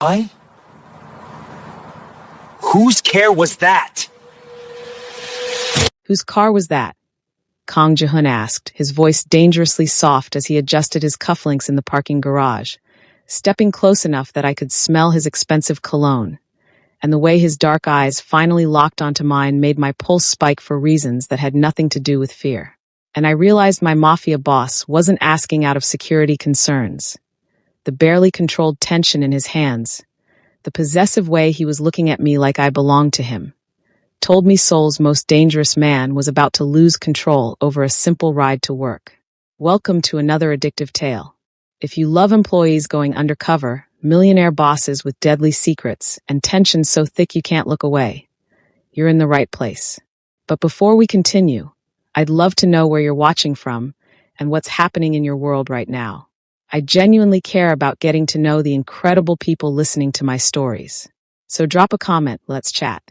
I? Whose care was that? Whose car was that? Kang Jihun asked, his voice dangerously soft as he adjusted his cufflinks in the parking garage, stepping close enough that I could smell his expensive cologne. And the way his dark eyes finally locked onto mine made my pulse spike for reasons that had nothing to do with fear. And I realized my Mafia boss wasn't asking out of security concerns. The barely controlled tension in his hands, the possessive way he was looking at me like I belonged to him, told me Seoul's most dangerous man was about to lose control over a simple ride to work. Welcome to another addictive tale. If you love employees going undercover, millionaire bosses with deadly secrets, and tension so thick you can't look away, you're in the right place. But before we continue, I'd love to know where you're watching from and what's happening in your world right now. I genuinely care about getting to know the incredible people listening to my stories. So drop a comment, let's chat.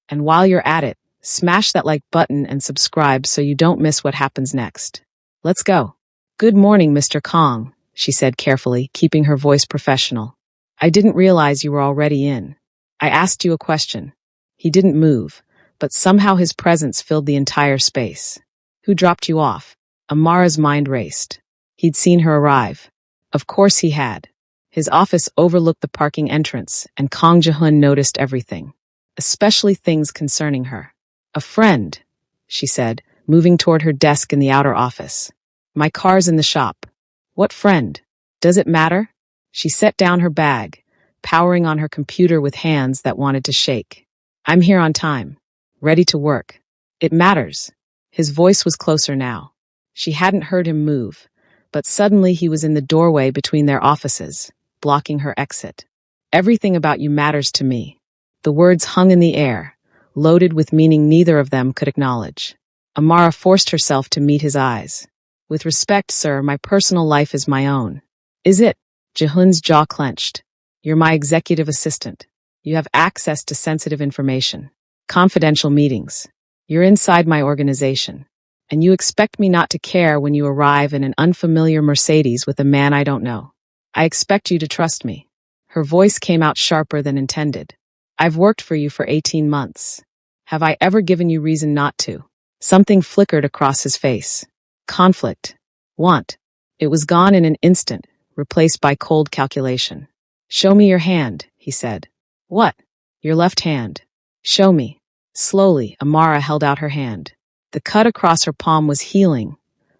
And while you're at it, smash that like button and subscribe so you don't miss what happens next. Let's go. Good morning, Mr. Kong, she said carefully, keeping her voice professional. I didn't realize you were already in. I asked you a question. He didn't move, but somehow his presence filled the entire space. Who dropped you off? Amara's mind raced. He'd seen her arrive. Of course he had. His office overlooked the parking entrance, and Kang Jihun noticed everything, especially things concerning her. A friend, she said, moving toward her desk in the outer office. My car's in the shop. What friend? Does it matter? She set down her bag, powering on her computer with hands that wanted to shake. I'm here on time, ready to work. It matters. His voice was closer now. She hadn't heard him move, but suddenly he was in the doorway between their offices, blocking her exit. Everything about you matters to me. The words hung in the air, loaded with meaning neither of them could acknowledge. Amara forced herself to meet his eyes. With respect, sir, my personal life is my own. Is it? Jihun's jaw clenched. You're my executive assistant. You have access to sensitive information, confidential meetings. You're inside my organization. And you expect me not to care when you arrive in an unfamiliar Mercedes with a man I don't know. I expect you to trust me. Her voice came out sharper than intended. I've worked for you for 18 months. Have I ever given you reason not to? Something flickered across his face. Conflict. Want. It was gone in an instant, replaced by cold calculation. Show me your hand, he said. What? Your left hand. Show me. Slowly, Amara held out her hand. The cut across her palm was healing,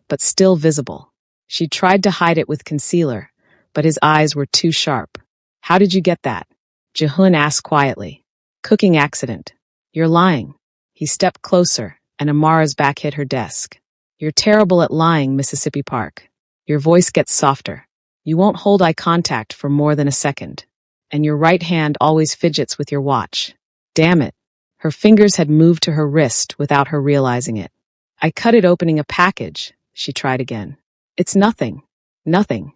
but still visible. She tried to hide it with concealer, but his eyes were too sharp. How did you get that? Jihun asked quietly. Cooking accident. You're lying. He stepped closer, and Amara's back hit her desk. You're terrible at lying, Mississippi Park. Your voice gets softer. You won't hold eye contact for more than a second. And your right hand always fidgets with your watch. Damn it. Her fingers had moved to her wrist without her realizing it. I cut it opening a package, she tried again. It's nothing. Nothing.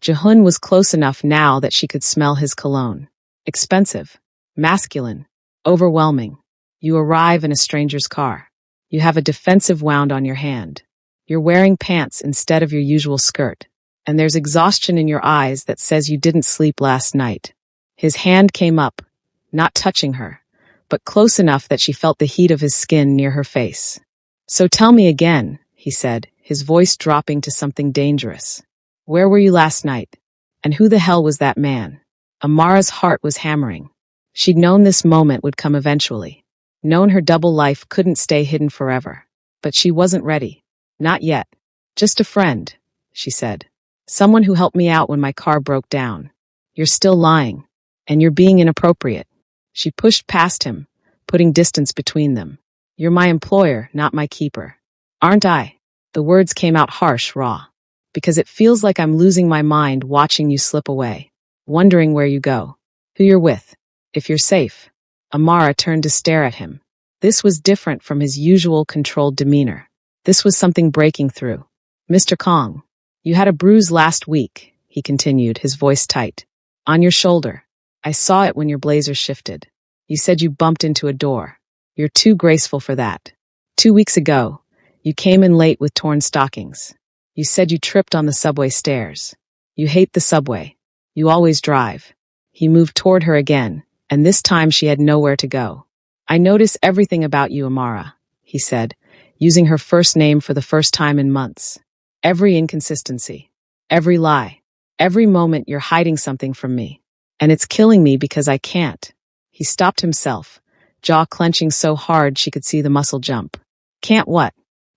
Jihun was close enough now that she could smell his cologne. Expensive. Masculine. Overwhelming. You arrive in a stranger's car. You have a defensive wound on your hand. You're wearing pants instead of your usual skirt. And there's exhaustion in your eyes that says you didn't sleep last night. His hand came up, not touching her, but close enough that she felt the heat of his skin near her face. So tell me again, he said, his voice dropping to something dangerous. Where were you last night? And who the hell was that man? Amara's heart was hammering. She'd known this moment would come eventually. Known her double life couldn't stay hidden forever. But she wasn't ready. Not yet. Just a friend, she said. Someone who helped me out when my car broke down. You're still lying. And you're being inappropriate. She pushed past him, putting distance between them. You're my employer, not my keeper. Aren't I? The words came out harsh, raw. Because it feels like I'm losing my mind watching you slip away. Wondering where you go. Who you're with. If you're safe. Amara turned to stare at him. This was different from his usual controlled demeanor. This was something breaking through. Mr. Kong, you had a bruise last week, he continued, his voice tight. On your shoulder. I saw it when your blazer shifted. You said you bumped into a door. You're too graceful for that. 2 weeks ago, you came in late with torn stockings. You said you tripped on the subway stairs. You hate the subway. You always drive. He moved toward her again, and this time she had nowhere to go. I notice everything about you, Amara, he said, using her first name for the first time in months. Every inconsistency, every lie, every moment you're hiding something from me. And it's killing me because I can't. He stopped himself, jaw clenching so hard she could see the muscle jump. Can't what?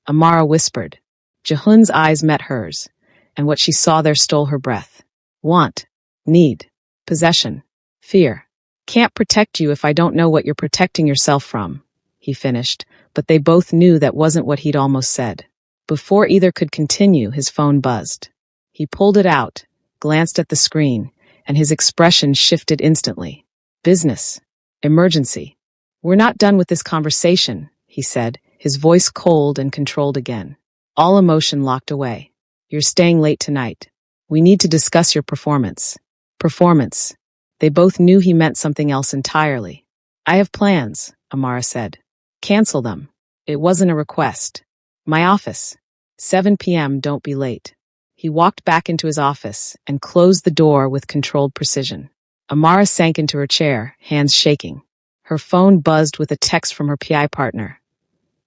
Amara whispered. Jehun's eyes met hers, and what she saw there stole her breath. Want, need, possession, fear. Can't protect you if I don't know what you're protecting yourself from, he finished, but they both knew that wasn't what he'd almost said. Before either could continue, his phone buzzed. He pulled it out, glanced at the screen, and his expression shifted instantly. Business. Emergency. We're not done with this conversation, he said, his voice cold and controlled again. All emotion locked away. You're staying late tonight. We need to discuss your performance. Performance. They both knew he meant something else entirely. I have plans, Amara said. Cancel them. It wasn't a request. My office. 7 p.m. Don't be late. He walked back into his office and closed the door with controlled precision. Amara sank into her chair, hands shaking. Her phone buzzed with a text from her PI partner.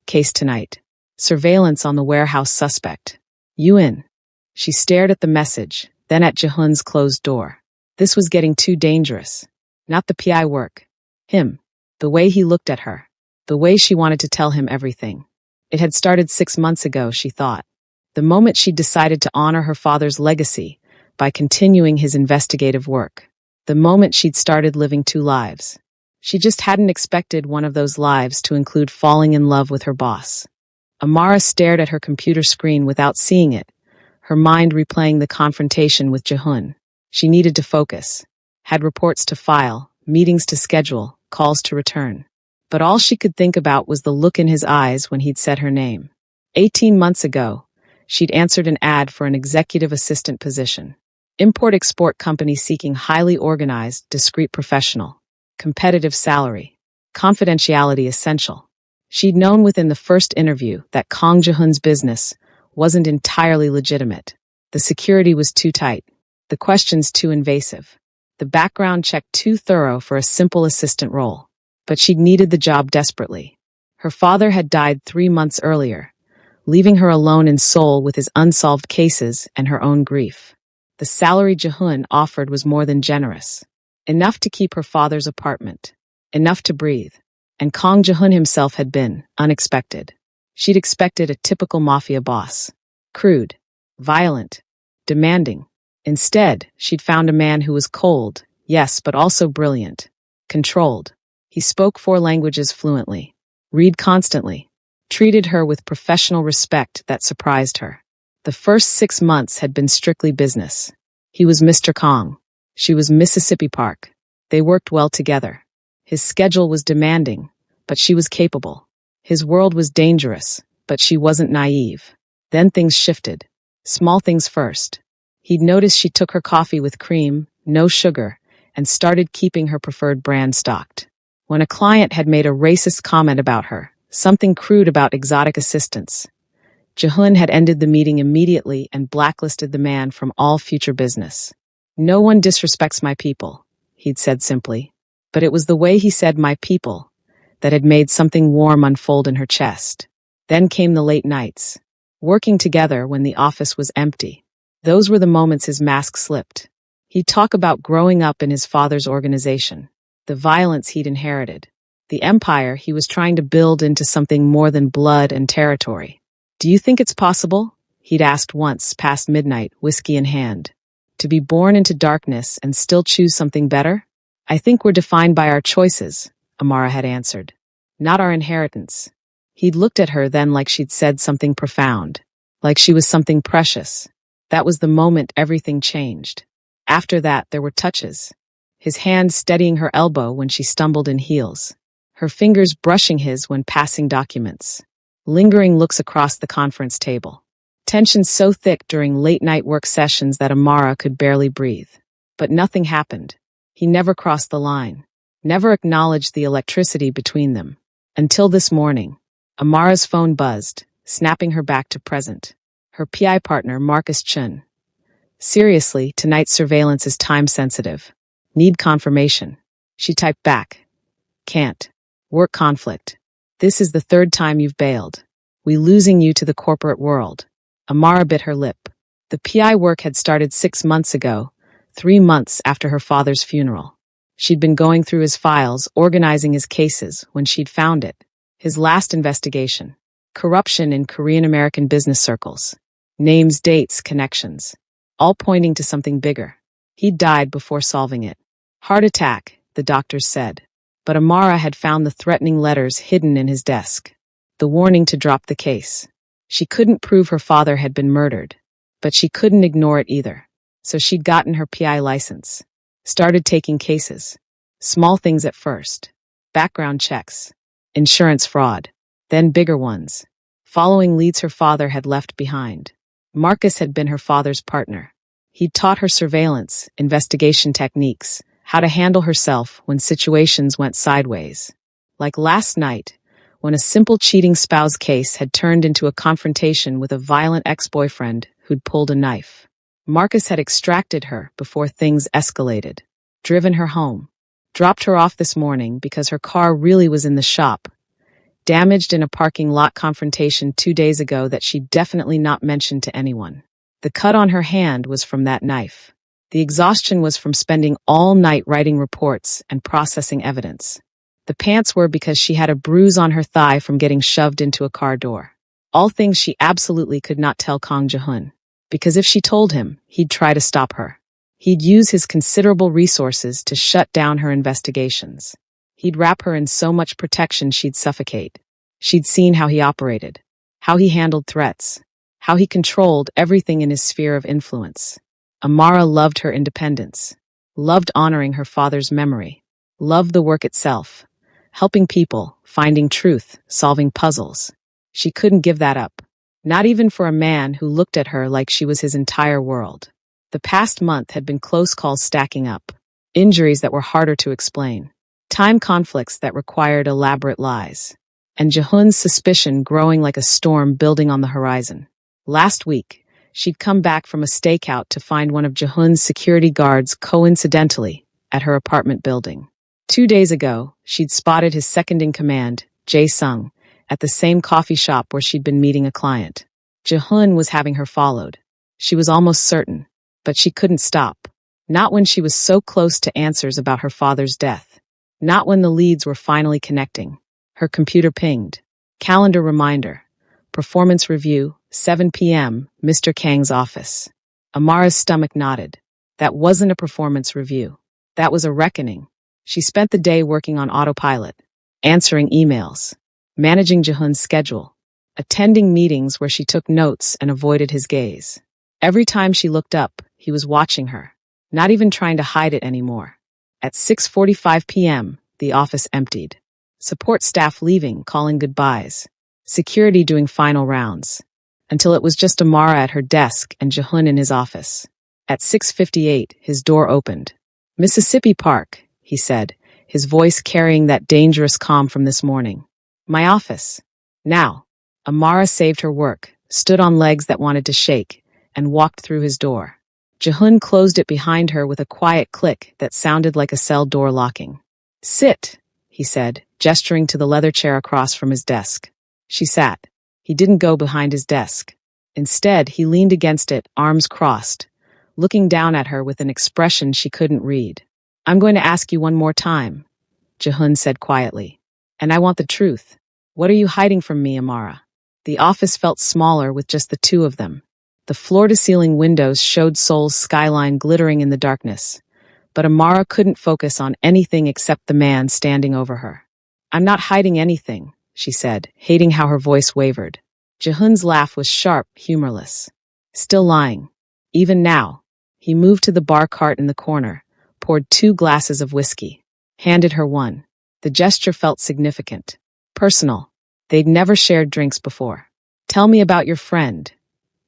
Case tonight. Surveillance on the warehouse suspect. You in? She stared at the message, then at Jehun's closed door. This was getting too dangerous. Not the PI work. Him. The way he looked at her. The way she wanted to tell him everything. It had started 6 months ago, she thought. The moment she'd decided to honor her father's legacy by continuing his investigative work. The moment she'd started living 2 lives. She just hadn't expected one of those lives to include falling in love with her boss. Amara stared at her computer screen without seeing it, her mind replaying the confrontation with Jehun. She needed to focus. Had reports to file, meetings to schedule, calls to return. But all she could think about was the look in his eyes when he'd said her name. 18 months ago, she'd answered an ad for an executive assistant position. Import-export company seeking highly organized, discreet professional. Competitive salary. Confidentiality essential. She'd known within the first interview that Kang Jehun's business wasn't entirely legitimate. The security was too tight. The questions too invasive. The background check too thorough for a simple assistant role. But she'd needed the job desperately. Her father had died 3 months earlier, leaving her alone in Seoul with his unsolved cases and her own grief. The salary Jehun offered was more than generous. Enough to keep her father's apartment. Enough to breathe. And Kang Jehun himself had been unexpected. She'd expected a typical mafia boss. Crude. Violent. Demanding. Instead, she'd found a man who was cold, yes, but also brilliant. Controlled. He spoke 4 languages fluently. Read constantly. Treated her with professional respect that surprised her. The first 6 months had been strictly business. He was Mr. Kang. She was Mississippi Park. They worked well together. His schedule was demanding, but she was capable. His world was dangerous, but she wasn't naive. Then things shifted. Small things first. He'd noticed she took her coffee with cream, no sugar, and started keeping her preferred brand stocked. When a client had made a racist comment about her, something crude about exotic assistants, Jehun had ended the meeting immediately and blacklisted the man from all future business. No one disrespects my people, he'd said simply. But it was the way he said my people that had made something warm unfold in her chest. Then came the late nights. Working together when the office was empty. Those were the moments his mask slipped. He'd talk about growing up in his father's organization. The violence he'd inherited. The empire he was trying to build into something more than blood and territory. Do you think it's possible? He'd asked once, past midnight, whiskey in hand. To be born into darkness and still choose something better? I think we're defined by our choices, Amara had answered. Not our inheritance. He'd looked at her then like she'd said something profound. Like she was something precious. That was the moment everything changed. After that, there were touches. His hand steadying her elbow when she stumbled in heels. Her fingers brushing his when passing documents. Lingering looks across the conference table. Tension so thick during late-night work sessions that Amara could barely breathe. But nothing happened. He never crossed the line. Never acknowledged the electricity between them. Until this morning. Amara's phone buzzed, snapping her back to present. Her PI partner, Marcus Chun. Seriously, tonight's surveillance is time-sensitive. Need confirmation. She typed back. Can't. Work conflict. This is the third time you've bailed. We losing you to the corporate world. Amara bit her lip. The PI work had started 6 months ago, 3 months after her father's funeral. She'd been going through his files, organizing his cases, when she'd found it. His last investigation. Corruption in Korean-American business circles. Names, dates, connections. All pointing to something bigger. He'd died before solving it. Heart attack, the doctors said. But Amara had found the threatening letters hidden in his desk. The warning to drop the case. She couldn't prove her father had been murdered. But she couldn't ignore it either. So she'd gotten her PI license. Started taking cases. Small things at first. Background checks. Insurance fraud. Then bigger ones. Following leads her father had left behind. Marcus had been her father's partner. He'd taught her surveillance, investigation techniques, how to handle herself when situations went sideways. Like last night, when a simple cheating spouse case had turned into a confrontation with a violent ex-boyfriend who'd pulled a knife. Marcus had extracted her before things escalated. Driven her home. Dropped her off this morning because her car really was in the shop. Damaged in a parking lot confrontation 2 days ago that she'd definitely not mentioned to anyone. The cut on her hand was from that knife. The exhaustion was from spending all night writing reports and processing evidence. The pants were because she had a bruise on her thigh from getting shoved into a car door. All things she absolutely could not tell Kang Jae-hoon. Because if she told him, he'd try to stop her. He'd use his considerable resources to shut down her investigations. He'd wrap her in so much protection she'd suffocate. She'd seen how he operated, how he handled threats, how he controlled everything in his sphere of influence. Amara loved her independence, loved honoring her father's memory, loved the work itself, helping people, finding truth, solving puzzles. She couldn't give that up, not even for a man who looked at her like she was his entire world. The past month had been close calls stacking up, injuries that were harder to explain, time conflicts that required elaborate lies, and Jae-hoon's suspicion growing like a storm building on the horizon. Last week, she'd come back from a stakeout to find one of Jae-hoon's security guards coincidentally at her apartment building. 2 days ago, she'd spotted his second-in-command, Jae-sung, at the same coffee shop where she'd been meeting a client. Jae-hoon was having her followed. She was almost certain, but she couldn't stop. Not when she was so close to answers about her father's death. Not when the leads were finally connecting. Her computer pinged. Calendar reminder. Performance review, 7 p.m., Mr. Kang's office. Amara's stomach knotted. That wasn't a performance review. That was a reckoning. She spent the day working on autopilot, answering emails, managing Jae-hoon's schedule, attending meetings where she took notes and avoided his gaze. Every time she looked up, he was watching her, not even trying to hide it anymore. At 6:45 p.m., the office emptied. Support staff leaving, calling goodbyes. Security doing final rounds. Until it was just Amara at her desk and Jae-hoon in his office. At 6:58, his door opened. Mississippi Park, he said, his voice carrying that dangerous calm from this morning. My office. Now. Amara saved her work, stood on legs that wanted to shake, and walked through his door. Jae-hoon closed it behind her with a quiet click that sounded like a cell door locking. Sit, he said, gesturing to the leather chair across from his desk. She sat. He didn't go behind his desk. Instead, he leaned against it, arms crossed, looking down at her with an expression she couldn't read. I'm going to ask you one more time, Jae-hoon said quietly. And I want the truth. What are you hiding from me, Amara? The office felt smaller with just the two of them. The floor-to-ceiling windows showed Seoul's skyline glittering in the darkness, but Amara couldn't focus on anything except the man standing over her. I'm not hiding anything, she said, hating how her voice wavered. Jae-hoon's laugh was sharp, humorless. Still lying. Even now. He moved to the bar cart in the corner, poured 2 glasses of whiskey, handed her one. The gesture felt significant. Personal. They'd never shared drinks before. Tell me about your friend,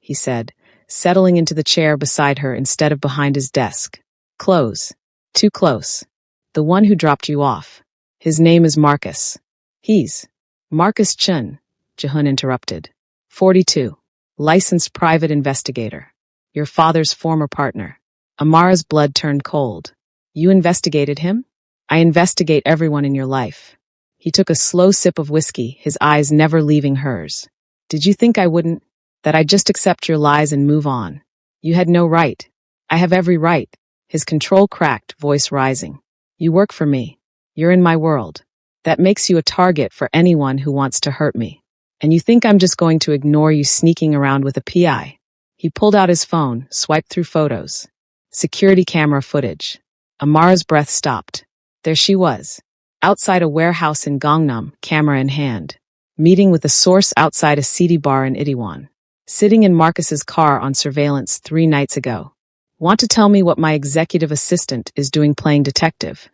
he said, settling into the chair beside her instead of behind his desk. Close. Too close. The one who dropped you off. His name is Marcus. He's Marcus Chun, Jae-hoon interrupted. 42. Licensed private investigator. Your father's former partner. Amara's blood turned cold. You investigated him? I investigate everyone in your life. He took a slow sip of whiskey, his eyes never leaving hers. Did you think I wouldn't? That I'd just accept your lies and move on? You had no right. I have every right. His control cracked, voice rising. You work for me. You're in my world. That makes you a target for anyone who wants to hurt me. And you think I'm just going to ignore you sneaking around with a PI? He pulled out his phone, swiped through photos. Security camera footage. Amara's breath stopped. There she was, outside a warehouse in Gangnam, camera in hand, meeting with a source outside a seedy bar in Itaewon, sitting in Marcus's car on surveillance 3 nights ago. Want to tell me what my executive assistant is doing playing detective?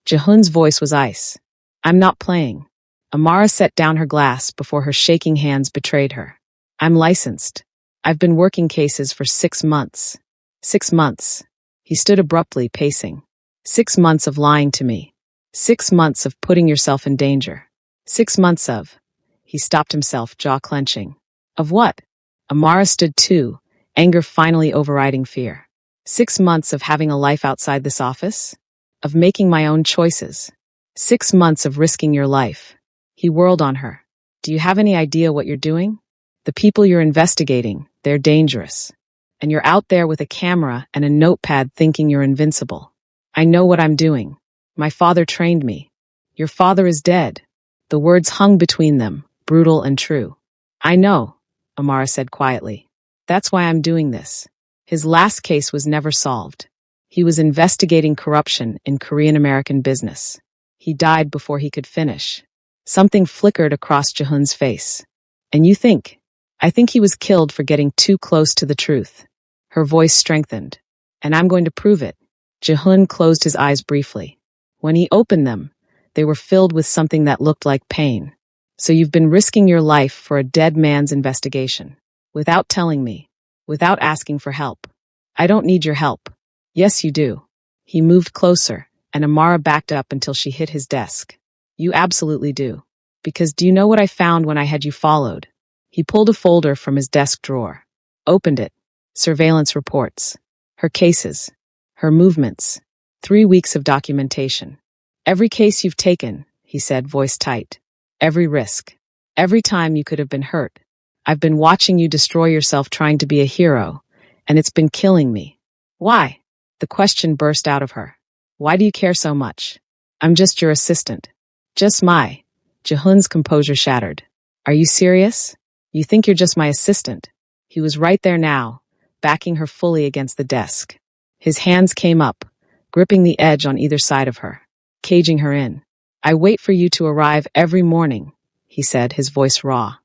Jehun's voice was ice. I'm not playing. Amara set down her glass before her shaking hands betrayed her. I'm licensed. I've been working cases for 6 months. 6 months. He stood abruptly, pacing. 6 months of lying to me. 6 months of putting yourself in danger. 6 months of... He stopped himself, jaw clenching. Of what? Amara stood too, anger finally overriding fear. 6 months of having a life outside this office? Of making my own choices? 6 months of risking your life? He whirled on her. Do you have any idea what you're doing? The people you're investigating, they're dangerous. And you're out there with a camera and a notepad thinking you're invincible. I know what I'm doing. My father trained me. Your father is dead. The words hung between them, brutal and true. I know, Amara said quietly. That's why I'm doing this. His last case was never solved. He was investigating corruption in Korean-American business. He died before he could finish. Something flickered across Jehun's face. And you think? I think he was killed for getting too close to the truth. Her voice strengthened. And I'm going to prove it. Jehun closed his eyes briefly. When he opened them, they were filled with something that looked like pain. So you've been risking your life for a dead man's investigation. Without telling me. Without asking for help. I don't need your help. Yes, you do. He moved closer, and Amara backed up until she hit his desk. You absolutely do. Because do you know what I found when I had you followed? He pulled a folder from his desk drawer. Opened it. Surveillance reports. Her cases. Her movements. 3 weeks of documentation. Every case you've taken, he said, voice tight. Every risk. Every time you could have been hurt. I've been watching you destroy yourself trying to be a hero, and it's been killing me. Why? The question burst out of her. Why do you care so much? I'm just your assistant. Just my. Jehun's composure shattered. Are you serious? You think you're just my assistant? He was right there now, backing her fully against the desk. His hands came up, gripping the edge on either side of her, caging her in. I wait for you to arrive every morning, he said, his voice raw.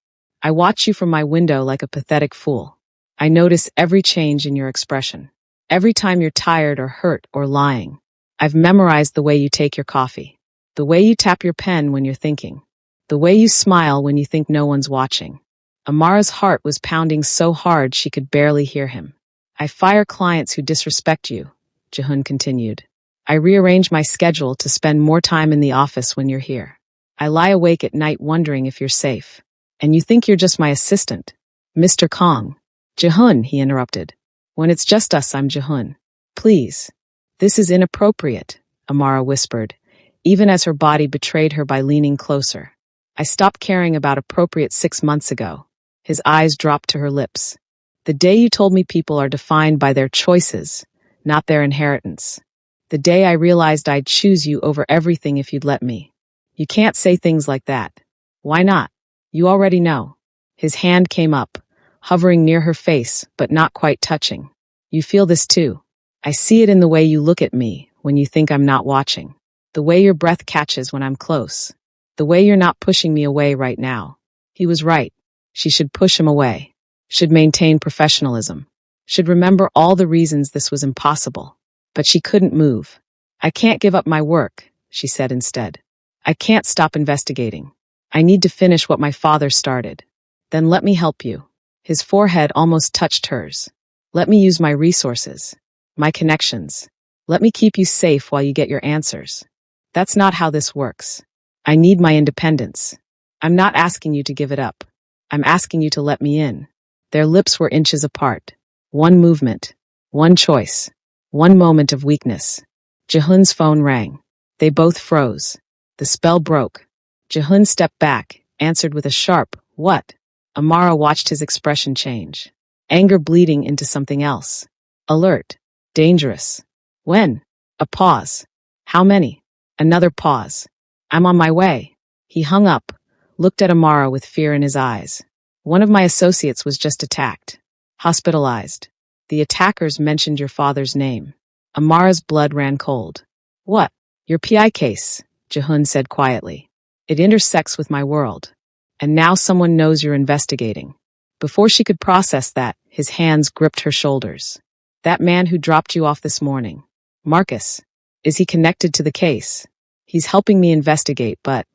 I watch you from my window like a pathetic fool. I notice every change in your expression. Every time you're tired or hurt or lying. I've memorized the way you take your coffee. The way you tap your pen when you're thinking. The way you smile when you think no one's watching. Amara's heart was pounding so hard she could barely hear him. I fire clients who disrespect you, Jehun continued. I rearrange my schedule to spend more time in the office when you're here. I lie awake at night wondering if you're safe. And you think you're just my assistant. Mr. Kong. Jehun, he interrupted. When it's just us, I'm Jehun. Please. This is inappropriate, Amara whispered, even as her body betrayed her by leaning closer. I stopped caring about appropriate 6 months ago. His eyes dropped to her lips. The day you told me people are defined by their choices, not their inheritance. The day I realized I'd choose you over everything if you'd let me. You can't say things like that. Why not? You already know. His hand came up, hovering near her face, but not quite touching. You feel this too. I see it in the way you look at me when you think I'm not watching. The way your breath catches when I'm close. The way you're not pushing me away right now. He was right. She should push him away. Should maintain professionalism. Should remember all the reasons this was impossible. But she couldn't move. I can't give up my work, she said instead. I can't stop investigating. I need to finish what my father started. Then let me help you. His forehead almost touched hers. Let me use my resources. My connections. Let me keep you safe while you get your answers. That's not how this works. I need my independence. I'm not asking you to give it up. I'm asking you to let me in. Their lips were inches apart. One movement. One choice. One moment of weakness. Jehun's phone rang. They both froze. The spell broke. Jehun stepped back, answered with a sharp, "What?" Amara watched his expression change. Anger bleeding into something else. Alert. Dangerous. When? A pause. How many? Another pause. I'm on my way. He hung up, looked at Amara with fear in his eyes. One of my associates was just attacked. Hospitalized. The attackers mentioned your father's name. Amara's blood ran cold. What? Your PI case, Jehun said quietly. It intersects with my world. And now someone knows you're investigating. Before she could process that, his hands gripped her shoulders. That man who dropped you off this morning. Marcus. Is he connected to the case? He's helping me investigate, but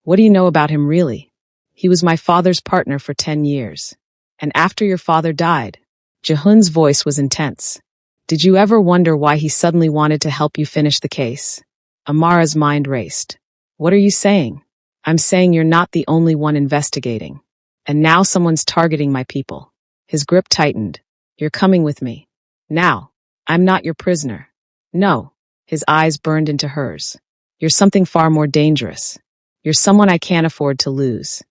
what do you know about him really? He was my father's partner for 10 years. And after your father died, Jehun's voice was intense. Did you ever wonder why he suddenly wanted to help you finish the case? Amara's mind raced. What are you saying? I'm saying you're not the only one investigating. And now someone's targeting my people. His grip tightened. You're coming with me. Now. I'm not your prisoner. No. His eyes burned into hers. You're something far more dangerous. You're someone I can't afford to lose.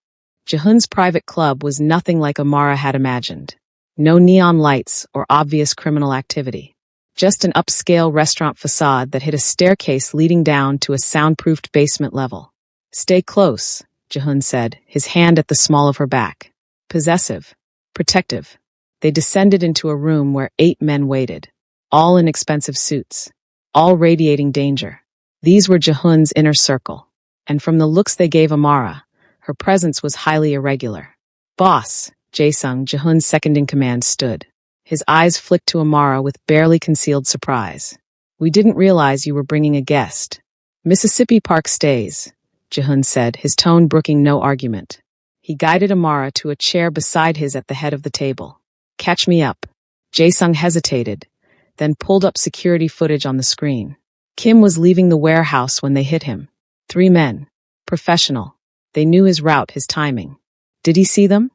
Jehun's private club was nothing like Amara had imagined. No neon lights or obvious criminal activity. Just an upscale restaurant facade that hid a staircase leading down to a soundproofed basement level. Stay close, Jehun said, his hand at the small of her back. Possessive. Protective. They descended into a room where 8 men waited. All in expensive suits. All radiating danger. These were Jehun's inner circle. And from the looks they gave Amara, her presence was highly irregular. Boss, Jae-sung, Jehun's second-in-command, stood. His eyes flicked to Amara with barely concealed surprise. We didn't realize you were bringing a guest. Mississippi Park stays, Jehun said, his tone brooking no argument. He guided Amara to a chair beside his at the head of the table. Catch me up. Jae-sung hesitated, then pulled up security footage on the screen. Kim was leaving the warehouse when they hit him. 3 men. Professional. They knew his route, his timing. Did he see them?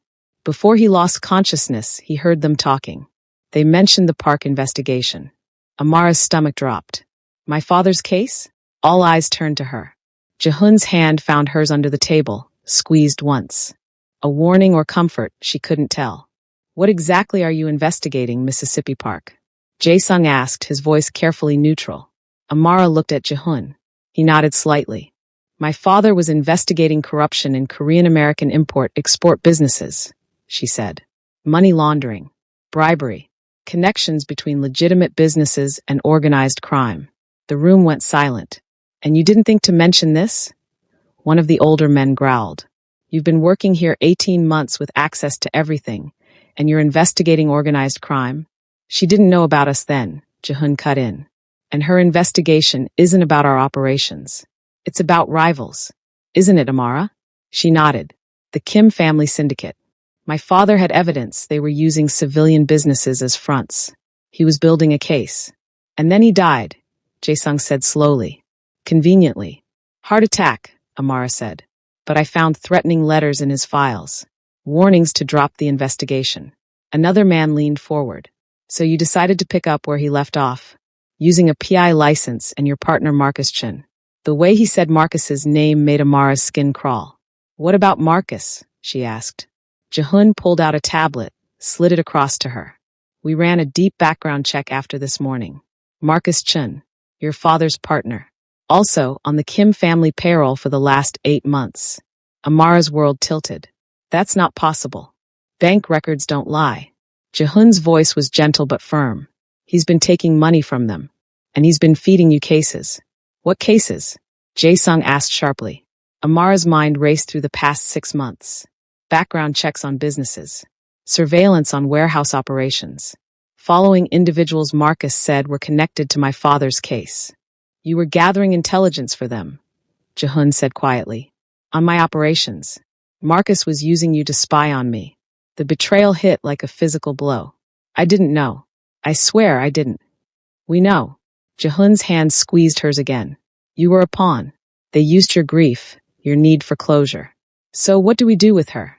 Before he lost consciousness, he heard them talking. They mentioned the park investigation. Amara's stomach dropped. My father's case? All eyes turned to her. Jehun's hand found hers under the table, squeezed once. A warning or comfort, she couldn't tell. What exactly are you investigating, Mississippi Park? Jae-sung asked, his voice carefully neutral. Amara looked at Jehun. He nodded slightly. My father was investigating corruption in Korean-American import-export businesses, she said. Money laundering, bribery, connections between legitimate businesses and organized crime. The room went silent. And you didn't think to mention this? One of the older men growled. You've been working here 18 months with access to everything, and you're investigating organized crime? She didn't know about us then, Jehun cut in. And her investigation isn't about our operations. It's about rivals. Isn't it, Amara? She nodded. The Kim family syndicate. My father had evidence they were using civilian businesses as fronts. He was building a case. And then he died, Jae-sung said slowly. Conveniently. Heart attack, Amara said. But I found threatening letters in his files. Warnings to drop the investigation. Another man leaned forward. So you decided to pick up where he left off, using a PI license and your partner Marcus Chin. The way he said Marcus's name made Amara's skin crawl. What about Marcus? She asked. Jehun pulled out a tablet, slid it across to her. We ran a deep background check after this morning. Marcus Chin, your father's partner. Also on the Kim family payroll for the last 8 months. Amara's world tilted. That's not possible. Bank records don't lie. Jehun's voice was gentle but firm. He's been taking money from them. And he's been feeding you cases. What cases? Jae-sung asked sharply. Amara's mind raced through the past 6 months. Background checks on businesses. Surveillance on warehouse operations. Following individuals Marcus said were connected to my father's case. You were gathering intelligence for them, Jehun said quietly. On my operations. Marcus was using you to spy on me. The betrayal hit like a physical blow. I didn't know. I swear I didn't. We know. Jehun's hand squeezed hers again. You were a pawn. They used your grief, your need for closure. So what do we do with her?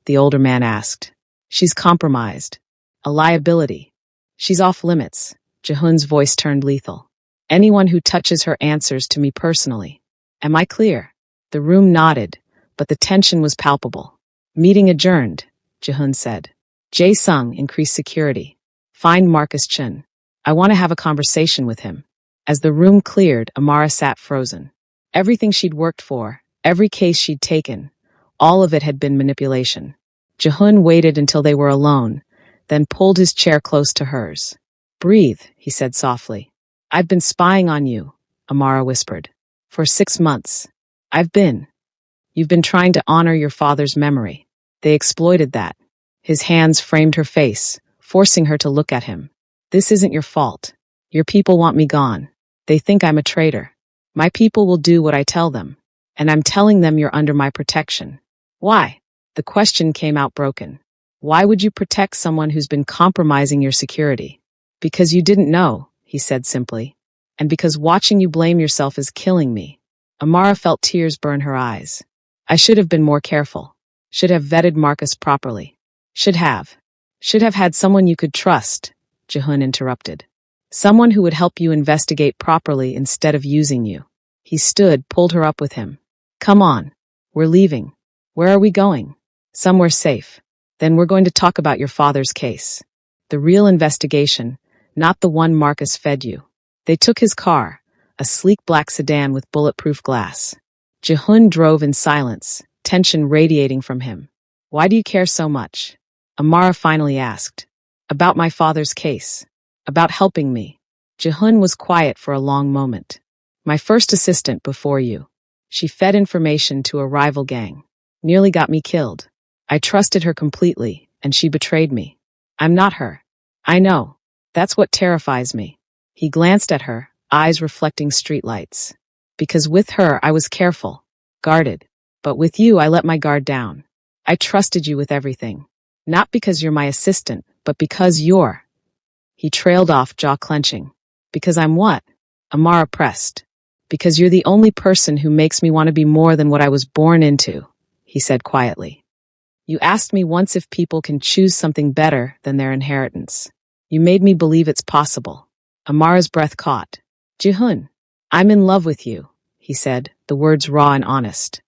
The older man asked. She's compromised. A liability. She's off limits. Jehun's voice turned lethal. Anyone who touches her answers to me personally. Am I clear? The room nodded, but the tension was palpable. Meeting adjourned, Jihun said. Jae-sung increased security. Find Marcus Chun. I want to have a conversation with him. As the room cleared, Amara sat frozen. Everything she'd worked for, every case she'd taken, all of it had been manipulation. Jihun waited until they were alone, then pulled his chair close to hers. Breathe, he said softly. I've been spying on you, Amara whispered. For 6 months. You've been trying to honor your father's memory. They exploited that. His hands framed her face, forcing her to look at him. This isn't your fault. Your people want me gone. They think I'm a traitor. My people will do what I tell them. And I'm telling them you're under my protection. Why? The question came out broken. Why would you protect someone who's been compromising your security? Because you didn't know, he said simply. And because watching you blame yourself is killing me. Amara felt tears burn her eyes. I should have been more careful. Should have vetted Marcus properly. Should have had someone you could trust, Jihun interrupted. Someone who would help you investigate properly instead of using you. He stood, pulled her up with him. Come on. We're leaving. Where are we going? Somewhere safe. Then we're going to talk about your father's case. The real investigation, not the one Marcus fed you. They took his car, a sleek black sedan with bulletproof glass. Jihun drove in silence, tension radiating from him. Why do you care so much? Amara finally asked. About my father's case. About helping me. Jihun was quiet for a long moment. My first assistant before you. She fed information to a rival gang. Nearly got me killed. I trusted her completely, and she betrayed me. I'm not her. I know. That's what terrifies me. He glanced at her, eyes reflecting streetlights. Because with her I was careful, guarded. But with you I let my guard down. I trusted you with everything. Not because you're my assistant, but because you're. He trailed off, jaw clenching. Because I'm what? Amara pressed. Because you're the only person who makes me want to be more than what I was born into, he said quietly. You asked me once if people can choose something better than their inheritance. You made me believe it's possible. Amara's breath caught. Jihun, I'm in love with you, he said, the words raw and honest.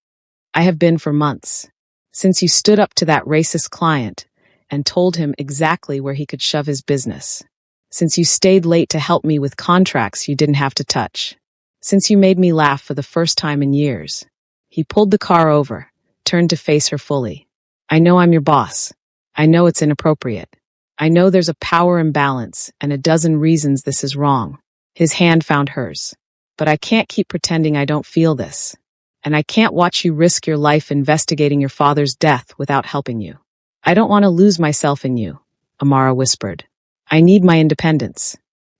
I have been for months. Since you stood up to that racist client and told him exactly where he could shove his business. Since you stayed late to help me with contracts you didn't have to touch. Since you made me laugh for the first time in years. He pulled the car over, turned to face her fully. I know I'm your boss. I know it's inappropriate. I know there's a power imbalance and a dozen reasons this is wrong. His hand found hers. But I can't keep pretending I don't feel this. And I can't watch you risk your life investigating your father's death without helping you. I don't want to lose myself in you, Amara whispered. I need my independence.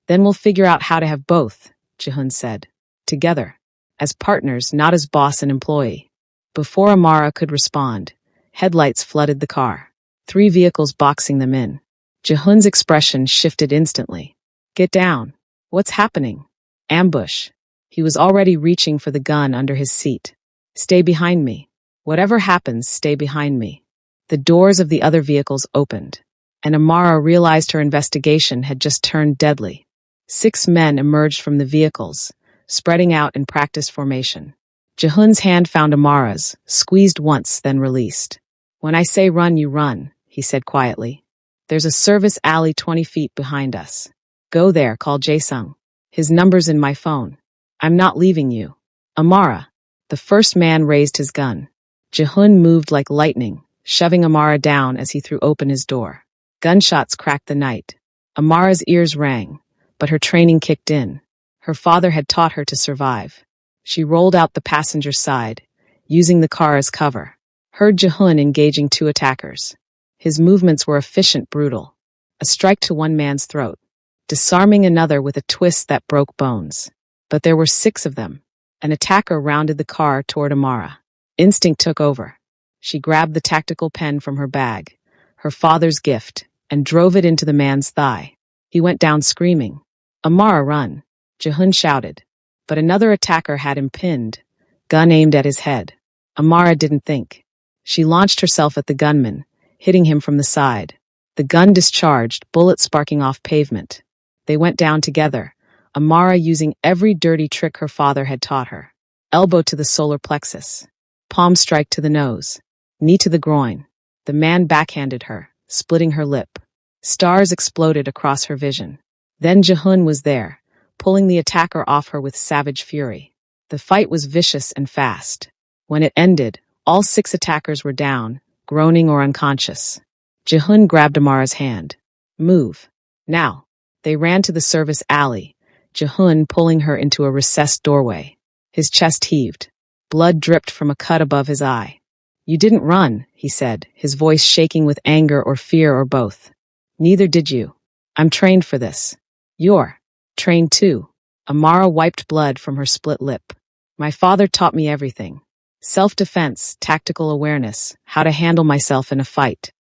Then we'll figure out how to have both, Jihun said. Together. As partners, not as boss and employee. Before Amara could respond, headlights flooded the car. 3 vehicles boxing them in. Jihun's expression shifted instantly. Get down. What's happening? Ambush. He was already reaching for the gun under his seat. Stay behind me. Whatever happens, stay behind me. The doors of the other vehicles opened, and Amara realized her investigation had just turned deadly. 6 men emerged from the vehicles, spreading out in practice formation. Jihun's hand found Amara's, squeezed once, then released. When I say run, you run, he said quietly. There's a service alley 20 feet behind us. Go there, call Jae-sung. His number's in my phone. I'm not leaving you. Amara. The first man raised his gun. Jihun moved like lightning, shoving Amara down as he threw open his door. Gunshots cracked the night. Amara's ears rang, but her training kicked in. Her father had taught her to survive. She rolled out the passenger side, using the car as cover. Heard Jihun engaging 2 attackers. His movements were efficient, brutal. A strike to one man's throat, disarming another with a twist that broke bones. But there were 6 of them. An attacker rounded the car toward Amara. Instinct took over. She grabbed the tactical pen from her bag, her father's gift, and drove it into the man's thigh. He went down screaming. Amara, run! Jihun shouted. But another attacker had him pinned, gun aimed at his head. Amara didn't think. She launched herself at the gunman, hitting him from the side. The gun discharged, bullet sparking off pavement. They went down together, Amara using every dirty trick her father had taught her. Elbow to the solar plexus. Palm strike to the nose. Knee to the groin. The man backhanded her, splitting her lip. Stars exploded across her vision. Then Jehun was there, pulling the attacker off her with savage fury. The fight was vicious and fast. When it ended, all 6 attackers were down, groaning or unconscious. Jehun grabbed Amara's hand. Move. Now. They ran to the service alley, Jehun pulling her into a recessed doorway. His chest heaved. Blood dripped from a cut above his eye. You didn't run, he said, his voice shaking with anger or fear or both. Neither did you. I'm trained for this. You're trained too. Amara wiped blood from her split lip. My father taught me everything. Self-defense, tactical awareness, how to handle myself in a fight.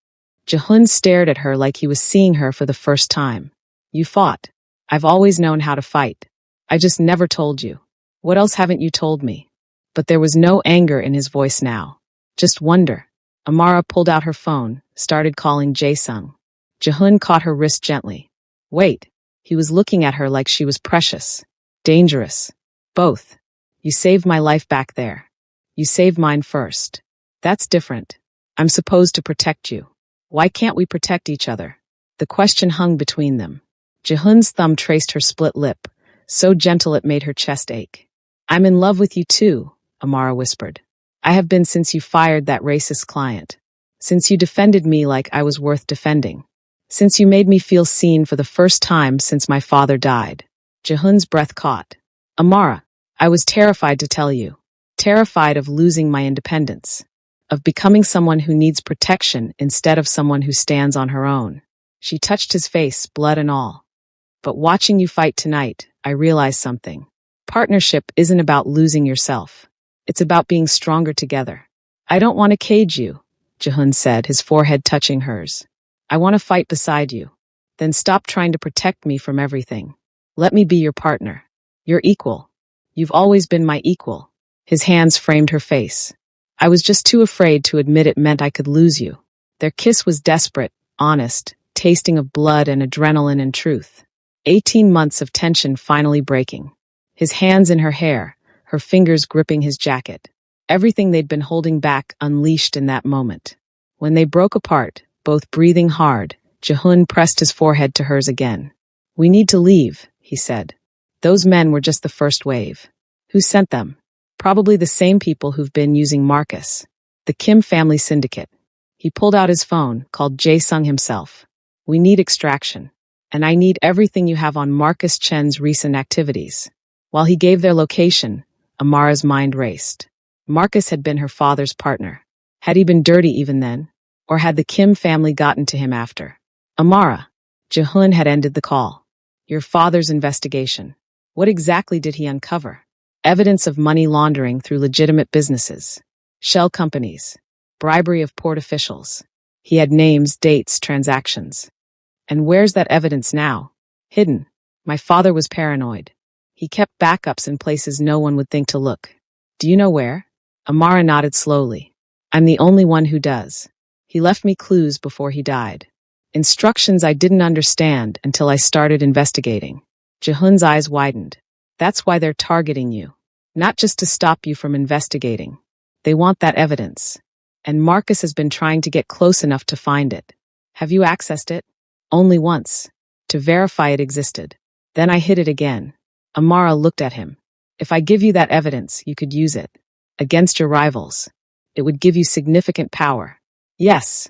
Jehun stared at her like he was seeing her for the first time. You fought. I've always known how to fight. I just never told you. What else haven't you told me? But there was no anger in his voice now. Just wonder. Amara pulled out her phone, started calling Jae-sung. Jehun caught her wrist gently. Wait. He was looking at her like she was precious. Dangerous. Both. You saved my life back there. You saved mine first. That's different. I'm supposed to protect you. Why can't we protect each other? The question hung between them. Jehun's thumb traced her split lip, so gentle it made her chest ache. I'm in love with you too, Amara whispered. I have been since you fired that racist client. Since you defended me like I was worth defending. Since you made me feel seen for the first time since my father died. Jehun's breath caught. Amara, I was terrified to tell you. Terrified of losing my independence. Of becoming someone who needs protection instead of someone who stands on her own. She touched his face, blood and all. But watching you fight tonight, I realized something. Partnership isn't about losing yourself. It's about being stronger together. I don't want to cage you, Jehun said, his forehead touching hers. I want to fight beside you. Then stop trying to protect me from everything. Let me be your partner. Your equal. You've always been my equal. His hands framed her face. I was just too afraid to admit it meant I could lose you. Their kiss was desperate, honest, tasting of blood and adrenaline and truth. 18 months of tension finally breaking. His hands in her hair, her fingers gripping his jacket. Everything they'd been holding back unleashed in that moment. When they broke apart, both breathing hard, Jehun pressed his forehead to hers again. We need to leave, he said. Those men were just the first wave. Who sent them? Probably the same people who've been using Marcus. The Kim family syndicate. He pulled out his phone, called Jae-sung himself. We need extraction. And I need everything you have on Marcus Chen's recent activities. While he gave their location, Amara's mind raced. Marcus had been her father's partner. Had he been dirty even then? Or had the Kim family gotten to him after? Amara. Jehun had ended the call. Your father's investigation. What exactly did he uncover? Evidence of money laundering through legitimate businesses. Shell companies. Bribery of port officials. He had names, dates, transactions. And where's that evidence now? Hidden. My father was paranoid. He kept backups in places no one would think to look. Do you know where? Amara nodded slowly. I'm the only one who does. He left me clues before he died. Instructions I didn't understand until I started investigating. Jehun's eyes widened. That's why they're targeting you. Not just to stop you from investigating. They want that evidence. And Marcus has been trying to get close enough to find it. Have you accessed it? Only once. To verify it existed. Then I hid it again. Amara looked at him. If I give you that evidence, you could use it. Against your rivals. It would give you significant power. Yes,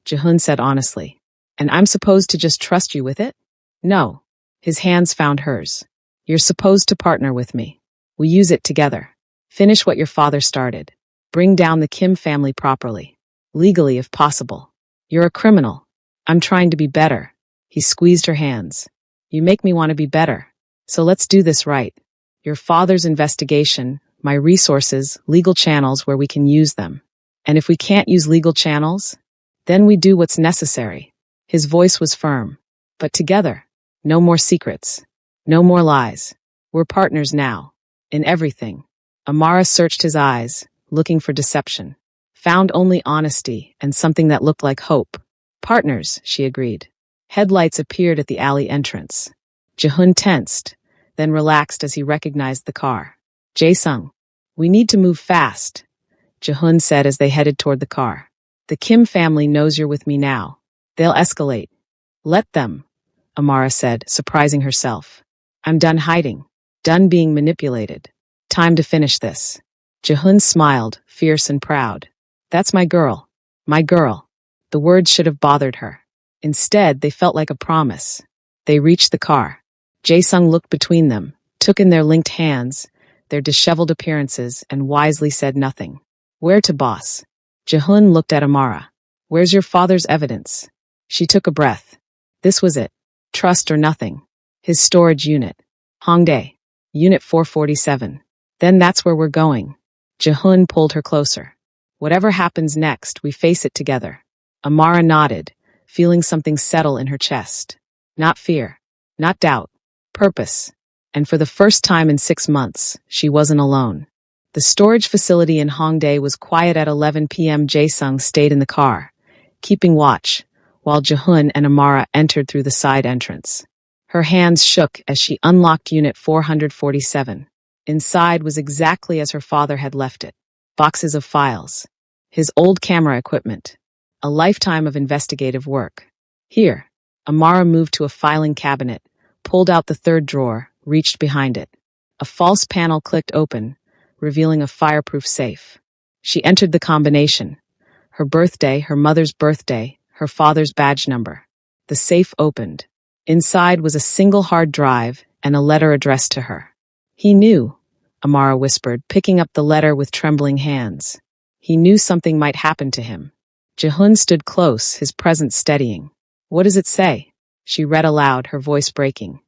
Jehun said honestly. And I'm supposed to just trust you with it? No. His hands found hers. You're supposed to partner with me. We use it together. Finish what your father started. Bring down the Kim family properly. Legally if possible. You're a criminal. I'm trying to be better. He squeezed her hands. You make me want to be better. So let's do this right. Your father's investigation, my resources, legal channels where we can use them. And if we can't use legal channels, then we do what's necessary. His voice was firm. But together, no more secrets. No more lies. We're partners now. In everything. Amara searched his eyes, looking for deception. Found only honesty and something that looked like hope. Partners, she agreed. Headlights appeared at the alley entrance. Jehun tensed. then relaxed as he recognized the car. Jae-sung, we need to move fast, Jae-hoon said as they headed toward the car. The Kim family knows you're with me now. They'll escalate. Let them, Amara said, surprising herself. I'm done hiding. Done being manipulated. Time to finish this. Jae-hoon smiled, fierce and proud. That's my girl. My girl. The words should have bothered her. Instead, they felt like a promise. They reached the car. Jae-sung looked between them, took in their linked hands, their disheveled appearances, and wisely said nothing. Where to, boss? Jae-hoon looked at Amara. Where's your father's evidence? She took a breath. This was it. Trust or nothing. His storage unit. Hongdae. Unit 447. Then that's where we're going. Jae-hoon pulled her closer. Whatever happens next, we face it together. Amara nodded, feeling something settle in her chest. Not fear. Not doubt. Purpose. And for the first time in 6 months, she wasn't alone. The storage facility in Hongdae was quiet at 11 p.m. Jae-sung stayed in the car, keeping watch, while Jae-hoon and Amara entered through the side entrance. Her hands shook as she unlocked Unit 447. Inside was exactly as her father had left it. Boxes of files. His old camera equipment. A lifetime of investigative work. Here, Amara moved to a filing cabinet, pulled out the third drawer, reached behind it. A false panel clicked open, revealing a fireproof safe. She entered the combination. Her birthday, her mother's birthday, her father's badge number. The safe opened. Inside was a single hard drive and a letter addressed to her. He knew, Amara whispered, picking up the letter with trembling hands. He knew something might happen to him. Jae-hoon stood close, his presence steadying. What does it say? She read aloud, her voice breaking.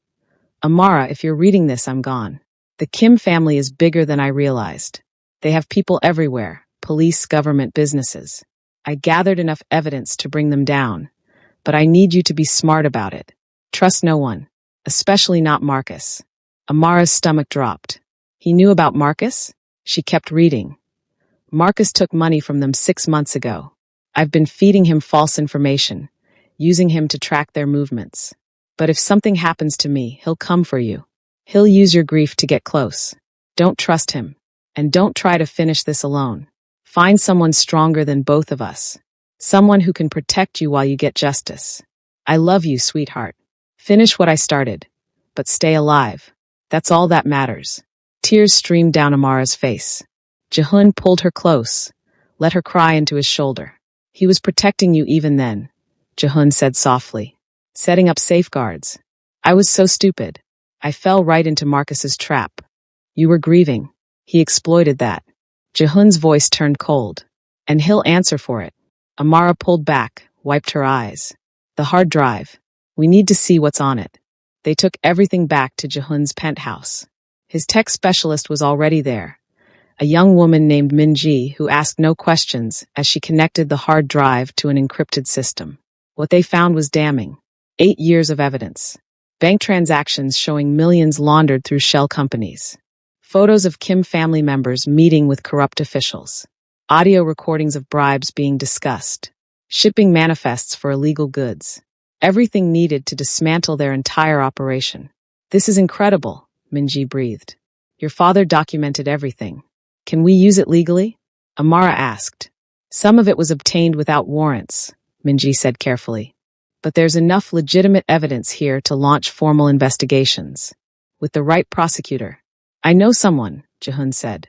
Amara, if you're reading this, I'm gone. The Kim family is bigger than I realized. They have people everywhere, police, government, businesses. I gathered enough evidence to bring them down, but I need you to be smart about it. Trust no one, especially not Marcus. Amara's stomach dropped. He knew about Marcus? She kept reading. Marcus took money from them 6 months ago. I've been feeding him false information, using him to track their movements. But if something happens to me, he'll come for you. He'll use your grief to get close. Don't trust him. And don't try to finish this alone. Find someone stronger than both of us. Someone who can protect you while you get justice. I love you, sweetheart. Finish what I started. But stay alive. That's all that matters. Tears streamed down Amara's face. Jae-hoon pulled her close, let her cry into his shoulder. He was protecting you even then, Jae-hoon said softly. Setting up safeguards. I was so stupid. I fell right into Marcus's trap. You were grieving. He exploited that. Jae-hoon's voice turned cold. And he'll answer for it. Amara pulled back, wiped her eyes. The hard drive. We need to see what's on it. They took everything back to Jae-hoon's penthouse. His tech specialist was already there. A young woman named Min-ji who asked no questions as she connected the hard drive to an encrypted system. What they found was damning. 8 years of evidence. Bank transactions showing millions laundered through shell companies. Photos of Kim family members meeting with corrupt officials. Audio recordings of bribes being discussed. Shipping manifests for illegal goods. Everything needed to dismantle their entire operation. This is incredible, Min-ji breathed. Your father documented everything. Can we use it legally? Amara asked. Some of it was obtained without warrants, Min-ji said carefully. But there's enough legitimate evidence here to launch formal investigations. With the right prosecutor. I know someone, Jae-hoon said.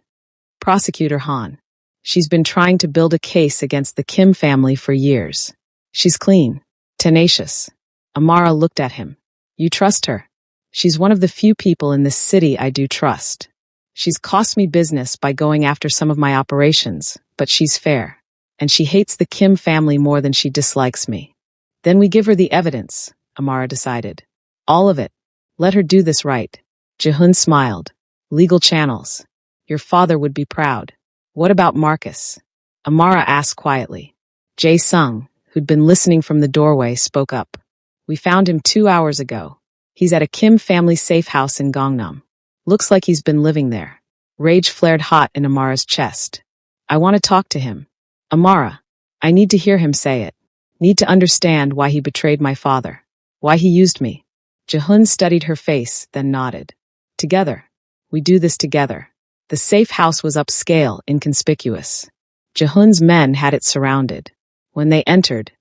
Prosecutor Han. She's been trying to build a case against the Kim family for years. She's clean. Tenacious. Amara looked at him. You trust her? She's one of the few people in this city I do trust. She's cost me business by going after some of my operations, but she's fair. And she hates the Kim family more than she dislikes me. Then we give her the evidence, Amara decided. All of it. Let her do this right. Jae-hoon smiled. Legal channels. Your father would be proud. What about Marcus? Amara asked quietly. Jae-sung, who'd been listening from the doorway, spoke up. We found him 2 hours ago. He's at a Kim family safe house in Gangnam. Looks like he's been living there. Rage flared hot in Amara's chest. I want to talk to him. Amara, I need to hear him say it. Need to understand why he betrayed my father. Why he used me. Jae-hoon studied her face, then nodded. Together. We do this together. The safe house was upscale, inconspicuous. Jehun's men had it surrounded. When they entered,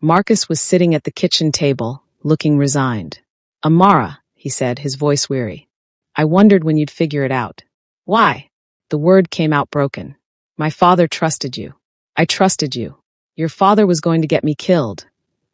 Marcus was sitting at the kitchen table, looking resigned. Amara, he said, his voice weary. I wondered when you'd figure it out. Why? The word came out broken. My father trusted you. I trusted you. Your father was going to get me killed,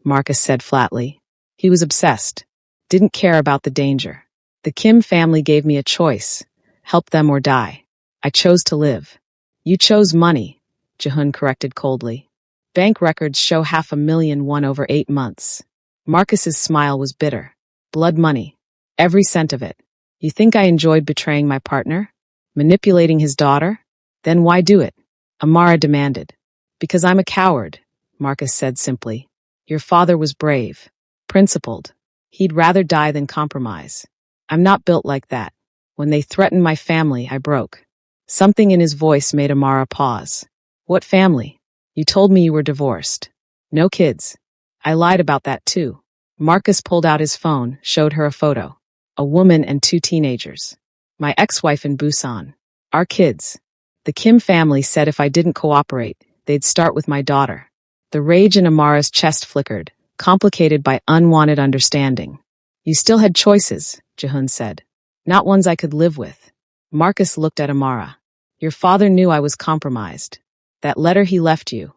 Marcus said flatly. He was obsessed. Didn't care about the danger. The Kim family gave me a choice. Help them or die. I chose to live. You chose money, Jehun corrected coldly. Bank records show $500,000 won over 8 months. Marcus's smile was bitter. Blood money. Every cent of it. You think I enjoyed betraying my partner? Manipulating his daughter? Then why do it? Amara demanded. Because I'm a coward, Marcus said simply. Your father was brave. Principled. He'd rather die than compromise. I'm not built like that. When they threatened my family, I broke. Something in his voice made Amara pause. What family? You told me you were divorced. No kids. I lied about that too. Marcus pulled out his phone, showed her a photo. A woman and 2 teenagers. My ex-wife in Busan. Our kids. The Kim family said if I didn't cooperate, they'd start with my daughter. The rage in Amara's chest flickered, complicated by unwanted understanding. You still had choices, Jehun said. Not ones I could live with. Marcus looked at Amara. Your father knew I was compromised. That letter he left you.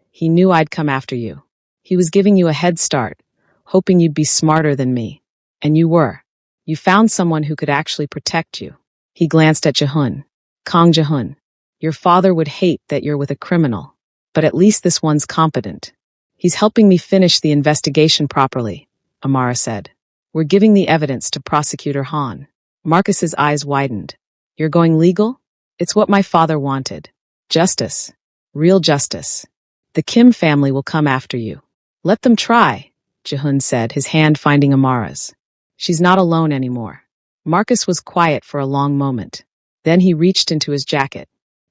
He knew I'd come after you. He was giving you a head start, hoping you'd be smarter than me. And you were. You found someone who could actually protect you. He glanced at Jehun. Kang Jehun. Your father would hate that you're with a criminal. But at least this one's competent. He's helping me finish the investigation properly, Amara said. We're giving the evidence to Prosecutor Han. Marcus's eyes widened. You're going legal? It's what my father wanted. Justice. Real justice. The Kim family will come after you. Let them try, Jehun said, his hand finding Amara's. She's not alone anymore. Marcus was quiet for a long moment. Then he reached into his jacket.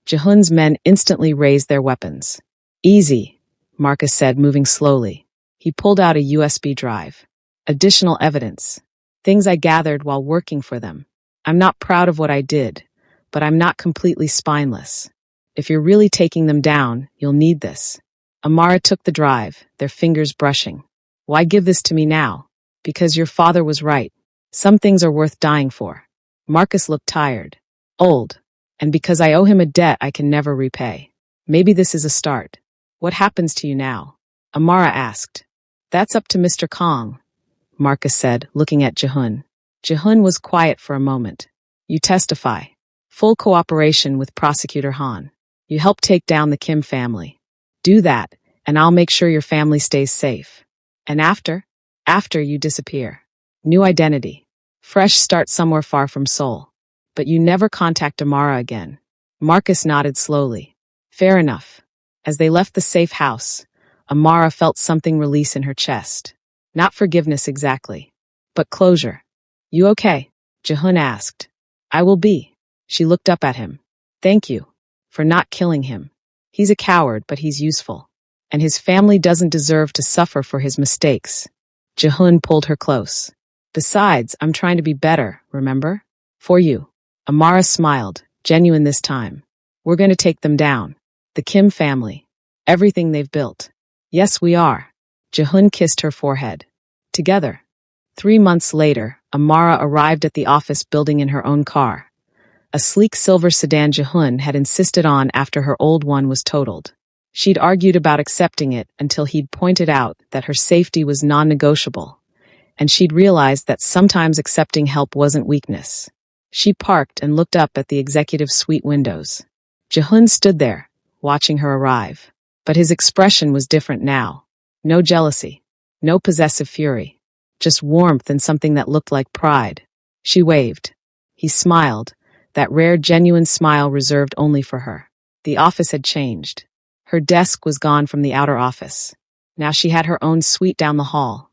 Jehun's men instantly raised their weapons. Easy, Marcus said, moving slowly. He pulled out a USB drive. Additional evidence. Things I gathered while working for them. I'm not proud of what I did, but I'm not completely spineless. If you're really taking them down, you'll need this. Amara took the drive, their fingers brushing. Why give this to me now? Because your father was right. Some things are worth dying for. Marcus looked tired. Old. And because I owe him a debt I can never repay. Maybe this is a start. What happens to you now? Amara asked. That's up to Mr. Kong, Marcus said, looking at Jehun. Jehun was quiet for a moment. You testify. Full cooperation with Prosecutor Han. You help take down the Kim family. Do that, and I'll make sure your family stays safe. And after? After you disappear. New identity. Fresh start somewhere far from Seoul. But you never contact Amara again. Marcus nodded slowly. Fair enough. As they left the safe house, Amara felt something release in her chest. Not forgiveness exactly, but closure. You okay? Jehun asked. I will be. She looked up at him. Thank you. For not killing him. He's a coward, but he's useful. And his family doesn't deserve to suffer for his mistakes. Jehun pulled her close. Besides, I'm trying to be better, remember? For you. Amara smiled, genuine this time. We're going to take them down. The Kim family. Everything they've built. Yes, we are. Jehun kissed her forehead. Together. 3 months later, Amara arrived at the office building in her own car. A sleek silver sedan Jehun had insisted on after her old one was totaled. She'd argued about accepting it until he'd pointed out that her safety was non-negotiable. And she'd realized that sometimes accepting help wasn't weakness. She parked and looked up at the executive suite windows. Jehun stood there, watching her arrive. But his expression was different now. No jealousy. No possessive fury. Just warmth and something that looked like pride. She waved. He smiled, that rare genuine smile reserved only for her. The office had changed. Her desk was gone from the outer office. Now she had her own suite down the hall.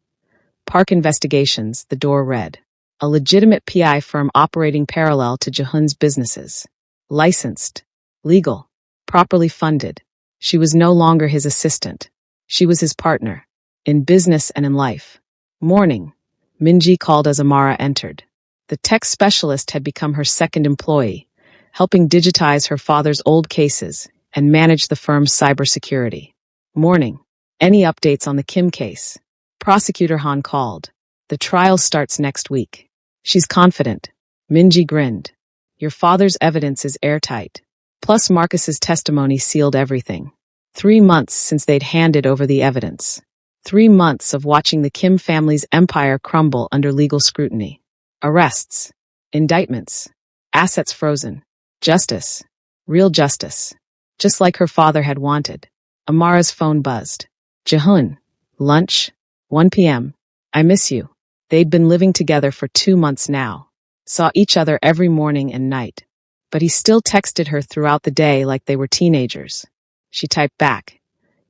Park Investigations, the door read. A legitimate PI firm operating parallel to Jehun's businesses. Licensed. Legal. Properly funded. She was no longer his assistant. She was his partner. In business and in life. Morning. Minji called as Amara entered. The tech specialist had become her second employee, helping digitize her father's old cases and manage the firm's cybersecurity. Morning. Any updates on the Kim case? Prosecutor Han called. The trial starts next week. She's confident. Minji grinned. Your father's evidence is airtight. Plus Marcus's testimony sealed everything. 3 months since they'd handed over the evidence. 3 months of watching the Kim family's empire crumble under legal scrutiny. Arrests. Indictments. Assets frozen. Justice. Real justice. Just like her father had wanted. Amara's phone buzzed. Jehun. Lunch? 1 p.m. I miss you. They'd been living together for 2 months now. Saw each other every morning and night. But he still texted her throughout the day like they were teenagers. She typed back.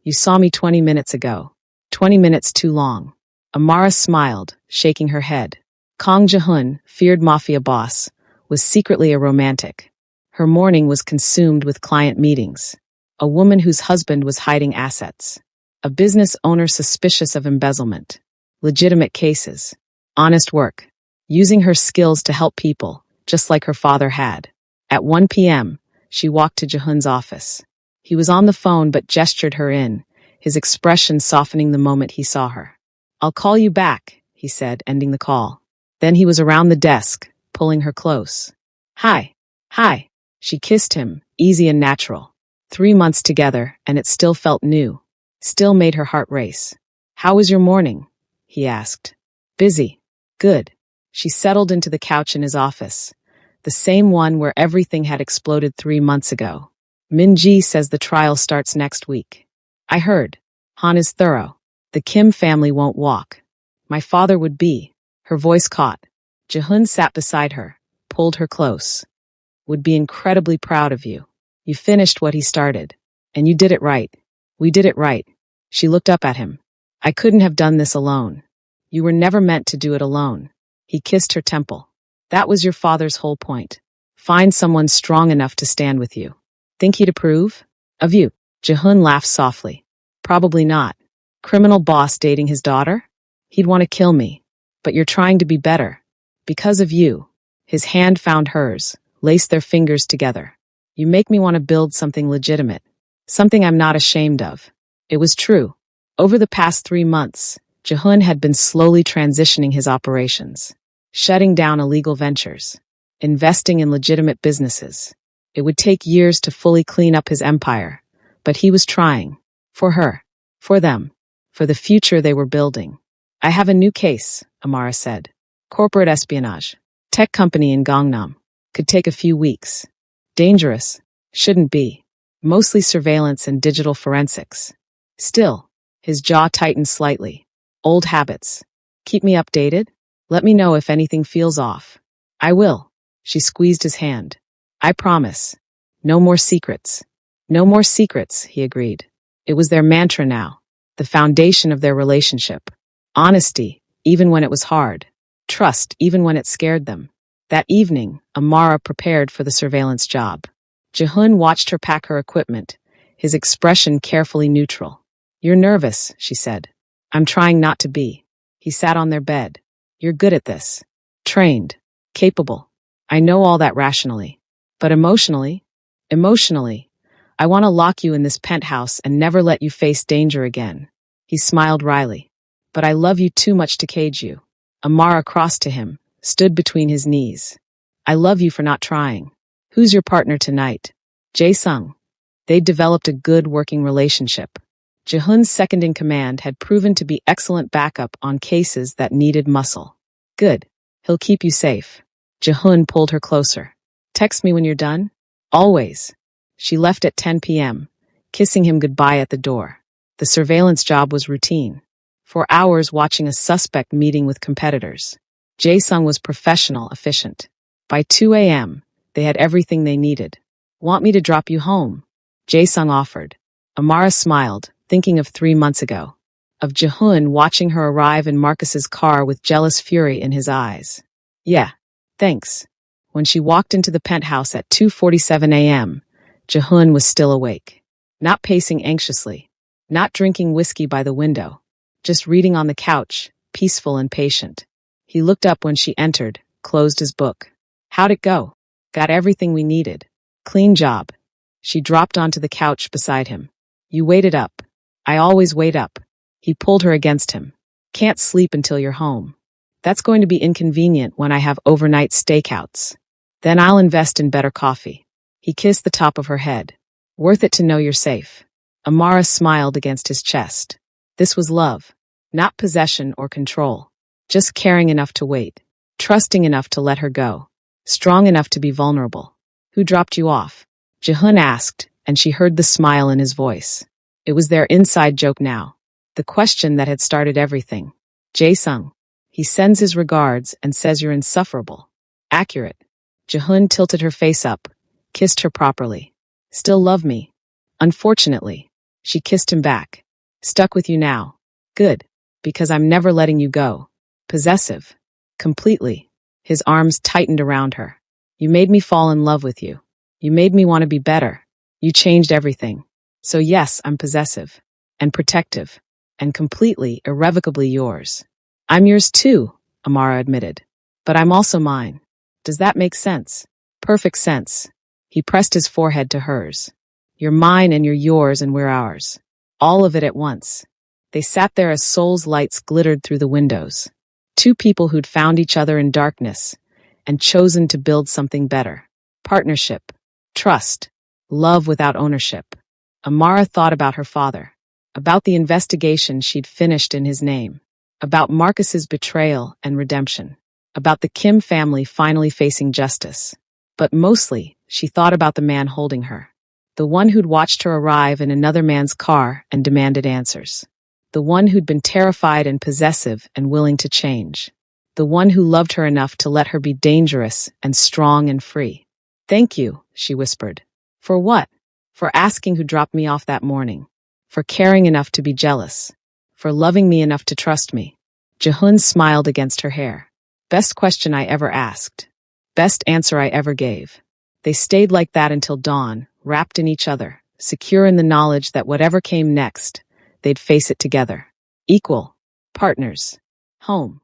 You saw me 20 minutes ago. 20 minutes too long. Amara smiled, shaking her head. Kang Jehun, feared Mafia boss, was secretly a romantic. Her morning was consumed with client meetings. A woman whose husband was hiding assets. A business owner suspicious of embezzlement. Legitimate cases. Honest work. Using her skills to help people, just like her father had. At 1 p.m., she walked to Jehun's office. He was on the phone but gestured her in, his expression softening the moment he saw her. I'll call you back, he said, ending the call. Then he was around the desk, pulling her close. Hi. Hi. She kissed him, easy and natural. 3 months together, and it still felt new. Still made her heart race. How was your morning? He asked. Busy. Good. She settled into the couch in his office. The same one where everything had exploded 3 months ago. Minji says the trial starts next week. I heard. Han is thorough. The Kim family won't walk. My father would be. Her voice caught. Jehun sat beside her, pulled her close. Would be incredibly proud of you. You finished what he started. And you did it right. We did it right. She looked up at him. I couldn't have done this alone. You were never meant to do it alone. He kissed her temple. That was your father's whole point. Find someone strong enough to stand with you. Think he'd approve? Of you. Jehun laughed softly. Probably not. Criminal boss dating his daughter? He'd want to kill me. But you're trying to be better. Because of you. His hand found hers, laced their fingers together. You make me want to build something legitimate. Something I'm not ashamed of. It was true. Over the past 3 months, Jehun had been slowly transitioning his operations. Shutting down illegal ventures. Investing in legitimate businesses. It would take years to fully clean up his empire. But he was trying. For her. For them. For the future they were building. I have a new case, Amara said. Corporate espionage. Tech company in Gangnam. Could take a few weeks. Dangerous. Shouldn't be. Mostly surveillance and digital forensics. Still, his jaw tightened slightly. Old habits. Keep me updated? Let me know if anything feels off. I will. She squeezed his hand. I promise. No more secrets. No more secrets, he agreed. It was their mantra now. The foundation of their relationship. Honesty, even when it was hard. Trust, even when it scared them. That evening, Amara prepared for the surveillance job. Jehun watched her pack her equipment, his expression carefully neutral. You're nervous, she said. I'm trying not to be. He sat on their bed. You're good at this. Trained. Capable. I know all that rationally. But emotionally? Emotionally. I want to lock you in this penthouse and never let you face danger again. He smiled wryly. But I love you too much to cage you. Amara crossed to him, stood between his knees. I love you for not trying. Who's your partner tonight? Jae-sung. They'd developed a good working relationship. Jehun's second-in-command had proven to be excellent backup on cases that needed muscle. Good. He'll keep you safe. Jehun pulled her closer. Text me when you're done? Always. She left at 10 p.m., kissing him goodbye at the door. The surveillance job was routine. 4 hours watching a suspect meeting with competitors. Jae-sung was professional, efficient. By 2 a.m., they had everything they needed. Want me to drop you home? Jae-sung offered. Amara smiled, thinking of 3 months ago. Of Jehun watching her arrive in Marcus's car with jealous fury in his eyes. Yeah, thanks. When she walked into the penthouse at 2:47 a.m., Jehun was still awake. Not pacing anxiously. Not drinking whiskey by the window. Just reading on the couch, peaceful and patient. He looked up when she entered, closed his book. How'd it go? Got everything we needed. Clean job. She dropped onto the couch beside him. You waited up. I always wait up. He pulled her against him. Can't sleep until you're home. That's going to be inconvenient when I have overnight stakeouts. Then I'll invest in better coffee. He kissed the top of her head. Worth it to know you're safe. Amara smiled against his chest. This was love. Not possession or control. Just caring enough to wait. Trusting enough to let her go. Strong enough to be vulnerable. Who dropped you off? Jihun asked, and she heard the smile in his voice. It was their inside joke now. The question that had started everything. Jae-sung. He sends his regards and says you're insufferable. Accurate. Jihun tilted her face up, kissed her properly. Still love me? Unfortunately. She kissed him back. Stuck with you now. Good. Because I'm never letting you go. Possessive. Completely. His arms tightened around her. You made me fall in love with you. You made me want to be better. You changed everything. So yes, I'm possessive. And protective. And completely, irrevocably yours. I'm yours too, Amara admitted. But I'm also mine. Does that make sense? Perfect sense. He pressed his forehead to hers. You're mine and you're yours and we're ours. All of it at once. They sat there as Seoul's lights glittered through the windows. Two people who'd found each other in darkness and chosen to build something better. Partnership. Trust. Love without ownership. Amara thought about her father. About the investigation she'd finished in his name. About Marcus's betrayal and redemption. About the Kim family finally facing justice. But mostly, she thought about the man holding her. The one who'd watched her arrive in another man's car and demanded answers. The one who'd been terrified and possessive and willing to change. The one who loved her enough to let her be dangerous and strong and free. Thank you, she whispered. For what? For asking who dropped me off that morning. For caring enough to be jealous. For loving me enough to trust me. Jihun smiled against her hair. Best question I ever asked. Best answer I ever gave. They stayed like that until dawn, wrapped in each other, secure in the knowledge that whatever came next, they'd face it together. Equal. Partners. Home.